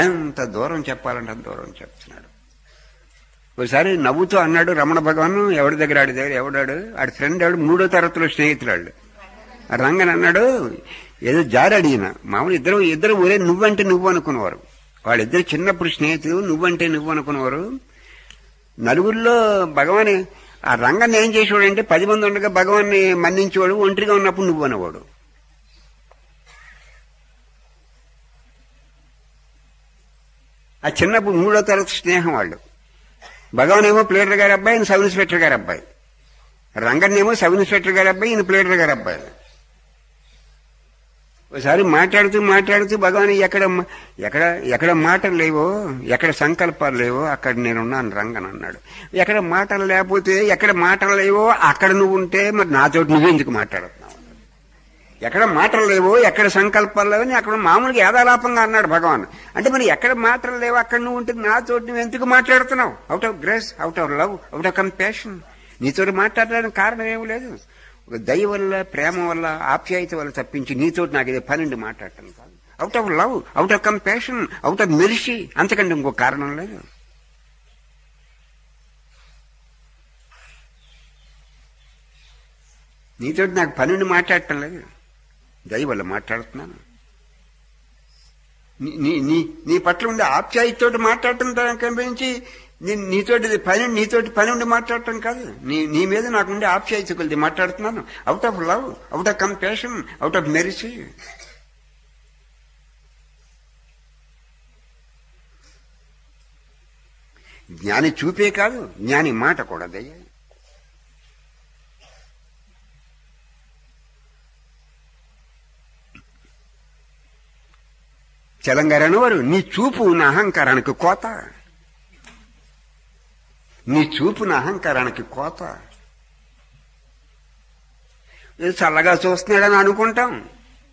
ఎంత దూరం చెప్పాలంటే అంత దూరం చెప్తున్నాడు. ఒకసారి నవ్వుతూ అన్నాడు రమణ భగవాన్, ఎవడి దగ్గర ఆడి దగ్గర ఎవడాడు ఆడి ఫ్రెండ్ ఆడు 3వ తరగతిలో స్నేహితురాళ్ళు. రంగన్ అన్నాడు, ఏదో జారి అడిగిన మామూలు ఇద్దరు ఒరే నువ్వంటే నువ్వు అనుకునేవారు. వాళ్ళిద్దరు చిన్నప్పుడు స్నేహితులు, నువ్వంటే నువ్వు అనుకునేవారు. నలుగురిలో భగవాన్ ఆ రంగన్ని ఏం చేసేవాడు అంటే 10 మంది ఉండగా భగవాన్ని మన్నించేవాడు, ఒంటరిగా ఉన్నప్పుడు నువ్వు అనేవాడు. ఆ చిన్నప్పుడు 3వ తరగతి స్నేహం వాళ్ళు. భగవాన్ ఏమో ప్లేటర్ గారి అబ్బాయి, ఈయన సబ్ ఇన్స్పెక్టర్ గారి అబ్బాయి. రంగన్ ఏమో సబ్ ఇన్స్పెక్టర్ గారి అబ్బాయి, ఈయన ప్లేటర్ గారి అబ్బాయి. ఒకసారి మాట్లాడుతూ భగవాన్ ఎక్కడ మాటలు లేవో, ఎక్కడ సంకల్పాలు లేవో అక్కడ నేనున్నాను రంగన్ అన్నాడు. ఎక్కడ మాటలు లేకపోతే, ఎక్కడ మాటలు లేవో అక్కడ నువ్వు ఉంటే మరి నాతోటి నువ్వెందుకు మాట్లాడుతున్నావు? ఎక్కడ మాటలు లేవో, ఎక్కడ సంకల్పాలు లేవని అక్కడ మామూలుగా ఏదాలాపంగా అన్నాడు భగవాన్. అంటే మరి ఎక్కడ మాటలు లేవో అక్కడ నువ్వు ఉంటే నాతోటి నువ్వు ఎందుకు మాట్లాడుతున్నావు? Out of grace, out of love, out of compassion. నీతోటి మాట్లాడడానికి కారణం ఏమి లేదు. దయ వల్ల, ప్రేమ వల్ల, ఆప్యాయత వల్ల తప్పించి నీతోటి నాకు ఇది పనుండి మాట్లాడటం కాదు. Out of love, out of compassion, out of మెరిషి, అంతకంటే ఇంకో కారణం లేదు. నీతోటి నాకు పనుండి మాట్లాడటం లేదు, దయ వల్ల మాట్లాడుతున్నాను. నీ పట్ల ఉండే ఆప్యాయతతోటి మాట్లాడటం కనిపించి నీతోటి పని ఉండి మాట్లాడటం కాదు. నీ మీద నాకుండే ఆప్యాయత కొద్ది మాట్లాడుతున్నాను. Out of love, out of compassion, out of mercy. జ్ఞాని చూపే కాదు, జ్ఞాని మాట కూడా దయ్య. తెలంగాణ వారు నీ చూపు నా అహంకారానికి కోత, నీ చూపు నా అహంకారానికి కోత. చల్లగా చూస్తున్నాడని అనుకుంటాం,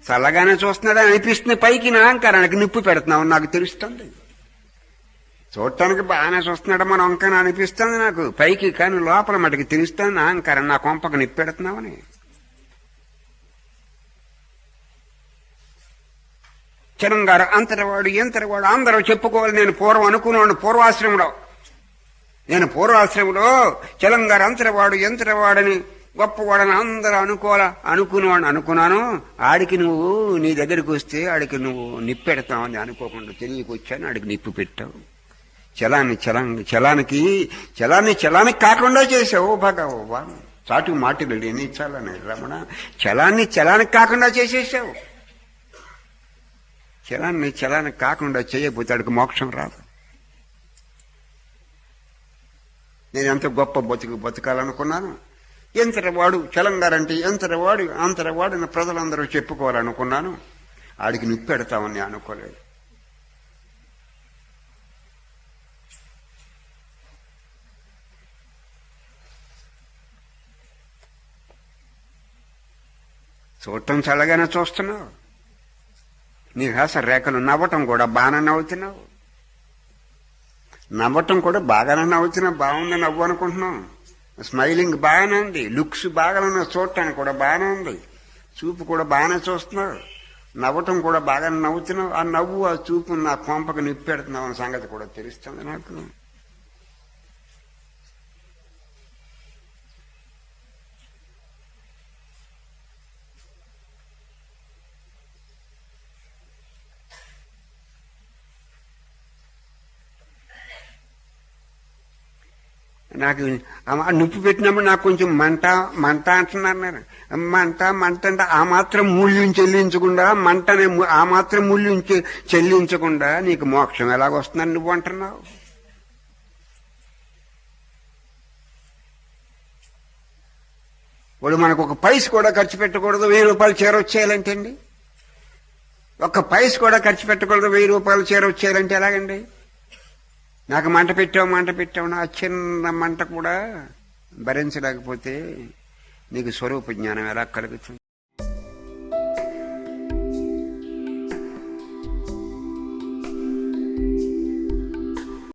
చల్లగానే చూస్తున్నాడని అనిపిస్తుంది. పైకి నా అహంకారానికి నిప్పు పెడుతున్నావు నాకు తెలుస్తుంది. చూడటానికి బాగానే చూస్తున్నాడు మన వంకన అనిపిస్తుంది నాకు పైకి, కానీ లోపల మటుకు తెలుస్తుంది నా అహంకారం నా కొంపకు నిప్పు పెడుతున్నావని. చిరంగారు అంతటివాడు ఎంతటివాడు అందరూ చెప్పుకోవాలి. నేను పూర్వం అనుకున్నాను, పూర్వాశ్రమంలో చిలంగారు అంతటివాడు ఎంతటివాడని గొప్పవాడని అందరూ అనుకున్నాను. ఆడికి నువ్వు నీ దగ్గరికి వస్తే ఆడికి నువ్వు నిప్పెడతావని అనుకోకుండా తెలియకొచ్చాను, ఆడికి నిప్పు పెట్టావు. చలానికి కాకుండా చేసావు భగవాన్. చాటు మాటలు లేని చలని రమణ, చలానికి కాకుండా చేసేసావు. చలానికి కాకుండా చేయకపోతే ఆడికి మోక్షం రాదు. నేను ఎంత గొప్ప బతుకాలనుకున్నాను. ఎంతటివాడు చలంగారంటే ఎంతటివాడు అంతటివాడిని ప్రజలందరూ చెప్పుకోవాలనుకున్నాను. ఆడికి నిప్పెడతామని అనుకోలేదు. చూడటం చల్లగానే చూస్తున్నావు, నీ హాస రేఖలు నవ్వటం కూడా బాగానే నవ్వుతున్నావు. నవ్వటం కూడా బాగానే నవ్వుతున్నా, బాగుంది నవ్వు అనుకుంటున్నావు. స్మైలింగ్ బాగానే ఉంది, లుక్స్ బాగానే ఉన్నాయి, చూడటానికి కూడా బాగానే ఉంది, చూపు కూడా బాగానే చూస్తున్నావు, నవ్వటం కూడా బాగానే నవ్వుతున్నావు. ఆ నవ్వు ఆ చూపు నా కొంపకు నిప్పెడుతున్నావు అన్న సంగతి కూడా తెలుస్తుంది నాకు. నాకు నిప్పు పెట్టినప్పుడు నాకు కొంచెం మంట అంటున్నారు. మంట అంటే ఆ మాత్రం మూల్యం చెల్లించకుండా, మంటనే ఆ మాత్రం మూల్యం చెల్లించకుండా నీకు మోక్షం ఎలాగొస్తుందని నువ్వు అంటున్నావు. వాడు మనకు ఒక పైస కూడా ఖర్చు పెట్టకూడదు, 1000 రూపాయలు చీర వచ్చేయాలంటే అండి. ఒక్క పైస కూడా ఖర్చు పెట్టకూడదు, 1000 రూపాయలు చీర వచ్చేయాలంటే ఎలాగండి? నాకు మంట పెట్టావు నా చిన్న మంట కూడా భరించలేకపోతే నీకు స్వరూప జ్ఞానం ఎలా కలుగుతుంది?